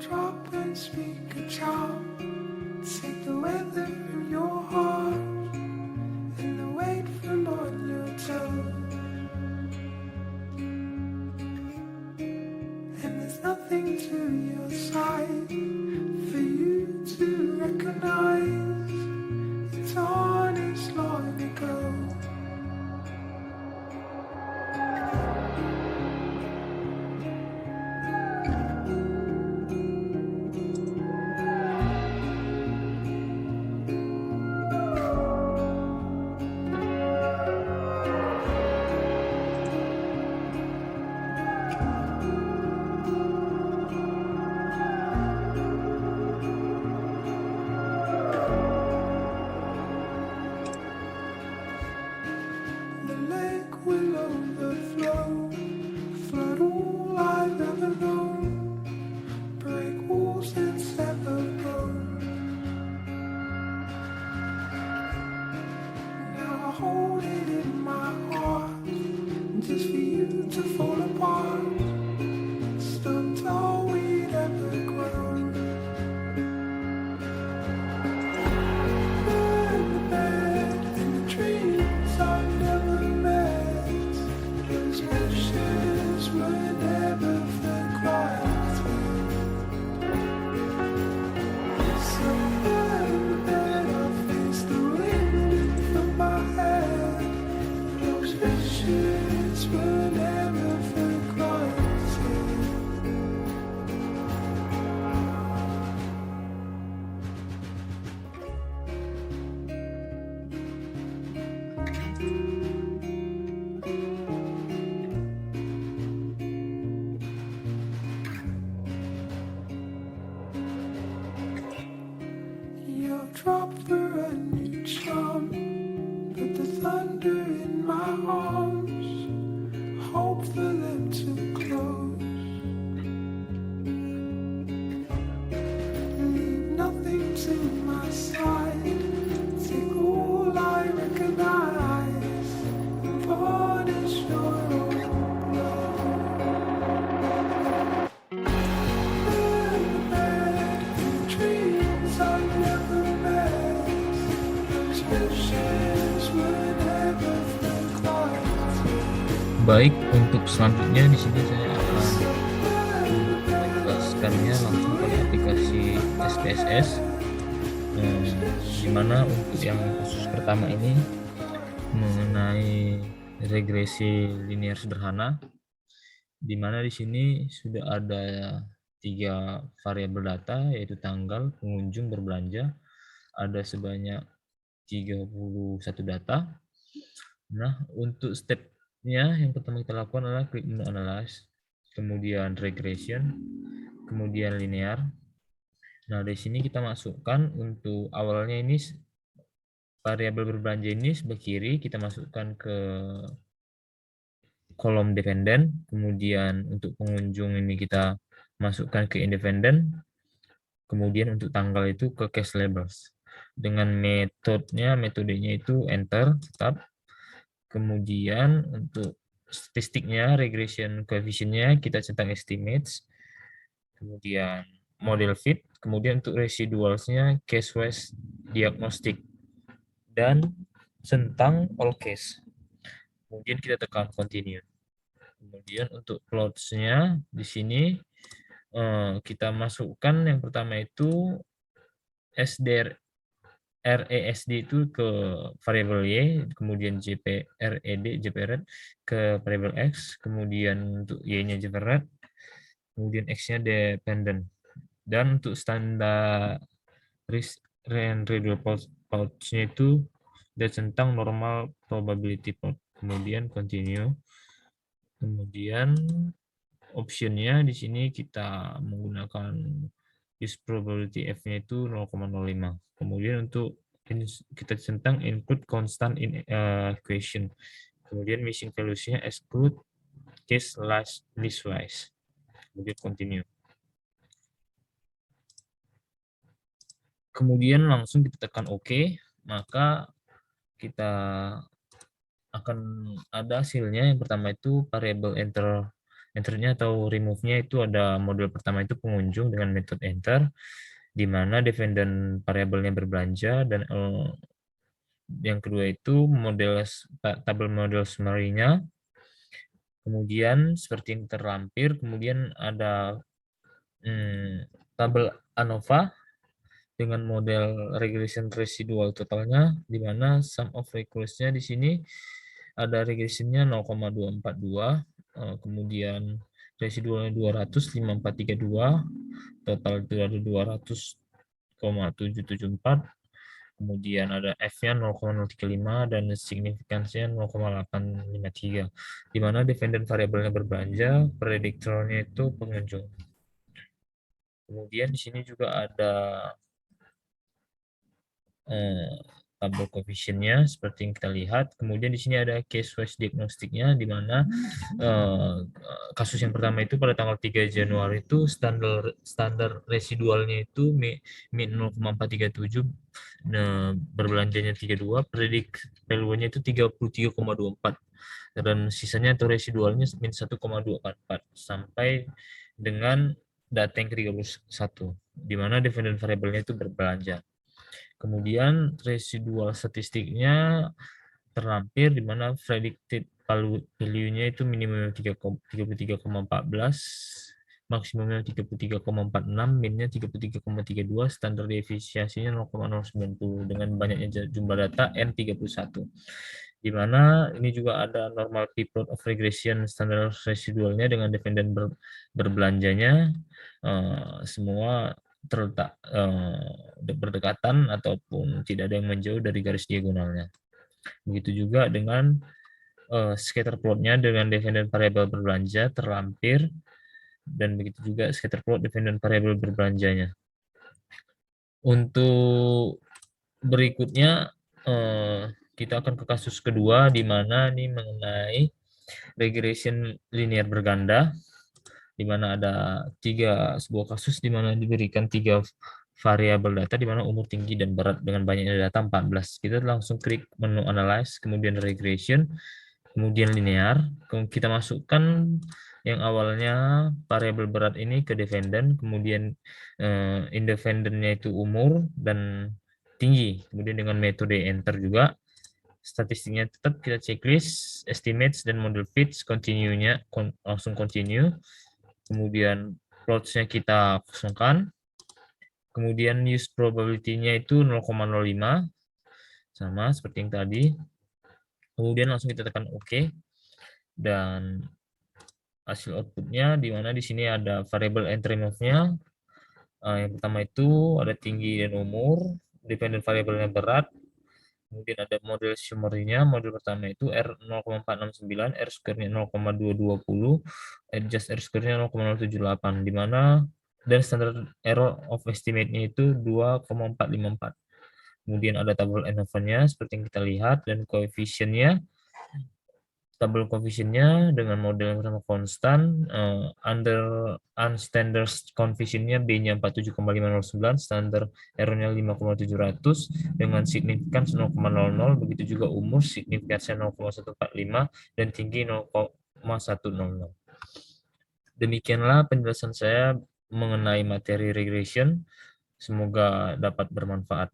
drop and speak a charm. Take the weather from your heart and the weight from on your toes. And there's nothing to your side for you to recognize. It's honest long ago. The lake will overflow, flood all I've ever known, break walls and sever bones. Now I hold it in my heart, just for you to fall apart. Stunned all we'd ever grown. Burn the bed and the dreams I never met. Those wishes were never forgotten. So burn the bed, I'll face the wind from my head. Those wishes were never forgotten. Your drop for a new charm, put the thunder in my arms, hope for them to close. Leave nothing to my side, take all I recognize, and varnish your own blood. Burn the bed and the dreams I never met. Those wishes were never forgotten. Baik, untuk selanjutnya di sini saya akan menjelaskannya langsung pada aplikasi SPSS, di mana untuk yang kasus pertama ini mengenai regresi linear sederhana, di mana di sini sudah ada 3 variabel data, yaitu tanggal, pengunjung berbelanja, ada sebanyak 31 data. Nah, untuk stepnya yang pertama kita lakukan adalah klik menu analyze, kemudian regression, kemudian linear. Nah, di sini kita masukkan untuk awalnya ini variabel berbelanja ini sebelah kiri kita masukkan ke kolom dependent, kemudian untuk pengunjung ini kita masukkan ke independent, kemudian untuk tanggal itu ke case labels. Dengan metodenya itu enter, tetap. Kemudian untuk statistiknya, regression coefficient-nya kita centang estimates, kemudian model fit, kemudian untuk residuals-nya case wise diagnostic, dan centang all case. Kemudian kita tekan continue. Kemudian untuk plots-nya di sini kita masukkan yang pertama itu RESD itu ke variabel Y, kemudian JPRED ke variabel X, kemudian untuk Y-nya JPRED, kemudian X-nya dependent. Dan untuk standar risk and residual plots-nya itu ada centang normal probability plot. Kemudian continue. Kemudian optionnya di sini kita menggunakan use probability F-nya itu 0,05. Kemudian untuk kita centang include constant in equation. Kemudian missing values-nya exclude case listwise. Kemudian continue. Kemudian langsung kita tekan OK, maka kita akan ada hasilnya. Yang pertama itu variable enter Enternya atau remove-nya itu ada model pertama itu pengunjung dengan metode enter, di mana dependent variabelnya berbelanja, dan yang kedua itu model tabel model summary-nya. Kemudian seperti yang terlampir, kemudian ada tabel ANOVA dengan model regression residual totalnya, di mana sum of request-nya di sini ada regressionnya 0,242, kemudian residualnya 200, 5432, total itu ada 200,774, kemudian ada F-nya 0,035 dan signifikansinya 0,853, di mana dependent variabelnya berbelanja, prediktornya itu pengunjung. Kemudian di sini juga ada tabel coefficient-nya seperti yang kita lihat. Kemudian di sini ada case wise diagnostiknya, di mana kasus yang pertama itu pada tanggal 3 Januari itu standar residualnya itu min 0,437, nah, berbelanjanya 32, predik value-nya itu 33,24, dan sisanya atau residualnya min 1,244 sampai dengan data yang ke-31, di mana dependent variable-nya itu berbelanja. Kemudian residual statistiknya terlampir, di mana predicted value-nya itu minimumnya 33,14, maksimumnya 33,46, minnya 33,32, standar defisiensinya 0,090 dengan banyaknya jumlah data N31. Di mana ini juga ada normal p-plot of regression standar residualnya dengan dependent berbelanjanya, semua terletak berdekatan ataupun tidak ada yang menjauh dari garis diagonalnya. Begitu juga dengan scatter plotnya dengan dependent variable berbelanja terlampir, dan begitu juga scatter plot dependent variable berbelanjanya. Untuk berikutnya kita akan ke kasus kedua, di mana ini mengenai regression linear berganda, di mana ada sebuah kasus di mana diberikan 3 variabel data, di mana umur, tinggi, dan berat dengan banyaknya data 14. Kita langsung klik menu analyze, kemudian regression, kemudian linear. Kita masukkan yang awalnya variabel berat ini ke dependent, kemudian independentnya itu umur dan tinggi, kemudian dengan metode enter juga. Statistiknya tetap kita checklist, estimates, dan model fits, continue-nya langsung continue. Kemudian plots-nya kita kosongkan. Kemudian use probability-nya itu 0,05, sama seperti yang tadi. Kemudian langsung kita tekan OK. Dan hasil output-nya, di mana di sini ada variable entry remove-nya. Yang pertama itu ada tinggi dan umur, dependent variable-nya berat. Kemudian ada model summary-nya, model pertama itu R0,469, R-square-nya 0,220, adjust R-square-nya 0,078, di mana dan standard error of estimate-nya itu 2,454. Kemudian ada tabel ANOVA-nya seperti yang kita lihat, dan koefisiennya, tabel koefisiennya dengan model yang sama konstan, under unstandard koefisiennya B-nya 47,509, standar error-nya 5,700 dengan signifikans 0,00, begitu juga umur signifikannya 0,145 dan tinggi 0,100. Demikianlah penjelasan saya mengenai materi regression. Semoga dapat bermanfaat.